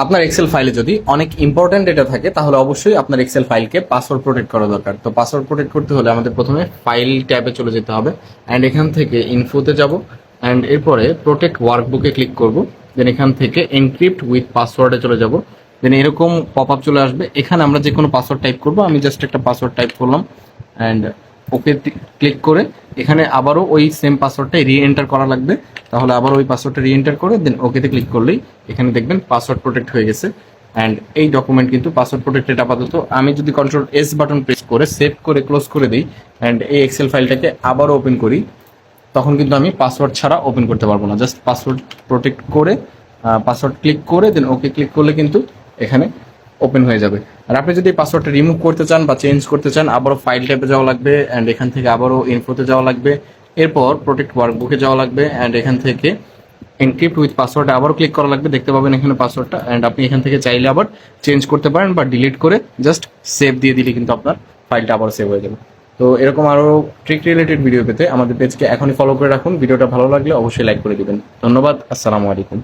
আপনার এক্সেল ফাইলে যদি অনেক ইম্পর্টেন্ট ডেটা থাকে তাহলে অবশ্যই আপনার এক্সেল ফাইলকে পাসওয়ার্ড প্রোটেক্ট করা দরকার। তো পাসওয়ার্ড প্রোটেক্ট করতে হলে আমাদের প্রথমে ফাইল ট্যাবে চলে যেতে হবে অ্যান্ড এখান থেকে ইনফোতে যাব অ্যান্ড এরপরে প্রোটেক্ট ওয়ার্কবুকে ক্লিক করব। দেন এখান থেকে এনক্রিপ্ট উইথ পাসওয়ার্ডে চলে যাব। দেন এরকম পপ আপ চলে আসবে, এখানে আমরা যে কোনো পাসওয়ার্ড টাইপ করব। আমি জাস্ট একটা পাসওয়ার্ড টাইপ করলাম অ্যান্ড ওকে ক্লিক করে এখানে আবারও ওই সেম পাসওয়ার্ডটাই রি এন্টার করা লাগবে। তাহলে আবার ওই পাসওয়ার্ডটা রি এন্টার করে দেন ওকেতে ক্লিক করলেই এখানে দেখবেন পাসওয়ার্ড প্রোটেক্ট হয়ে গেছে। অ্যান্ড এই ডকুমেন্ট কিন্তু পাসওয়ার্ড প্রোটেক্টেড আপাতত। আমি যদি কন্ট্রোল এস বাটন প্রেস করে সেভ করে ক্লোজ করে দিই অ্যান্ড এই এক্সেল ফাইলটাকে আবারও ওপেন করি, তখন কিন্তু আমি পাসওয়ার্ড ছাড়া ওপেন করতে পারবো না। জাস্ট পাসওয়ার্ড প্রোটেক্ট করে পাসওয়ার্ড ক্লিক করে দেন ওকে ক্লিক করলে কিন্তু এখানে ওপেন হয়ে যাবে। আর আপনি যদি পাসওয়ার্ডটা রিমুভ করতে চান বা চেঞ্জ করতে চান, আবারও ফাইল ট্যাবে যাওয়া লাগবে অ্যান্ড এখান থেকে আবারও ইনফোতে যাওয়া লাগবে, এরপর প্রোটেক্ট ওয়ার্কবুকে যাওয়া লাগবে অ্যান্ড এখান থেকে এনক্রিপ্ট উইথ পাসওয়ার্ডে আবারও ক্লিক করা লাগবে। দেখতে পাবেন এখানে পাসওয়ার্ডটা অ্যান্ড আপনি এখান থেকে চাইলে আবার চেঞ্জ করতে পারেন বা ডিলিট করে জাস্ট সেভ দিয়ে দিলে কিন্তু আপনার ফাইলটা আবার সেভ হয়ে যাবে। তো এরকম আরও ট্রিক রিলেটেড ভিডিও পেতে আমাদের পেজকে এখনই ফলো করে রাখুন। ভিডিওটা ভালো লাগলে অবশ্যই লাইক করে দিবেন। ধন্যবাদ, আসসালামু আলাইকুম।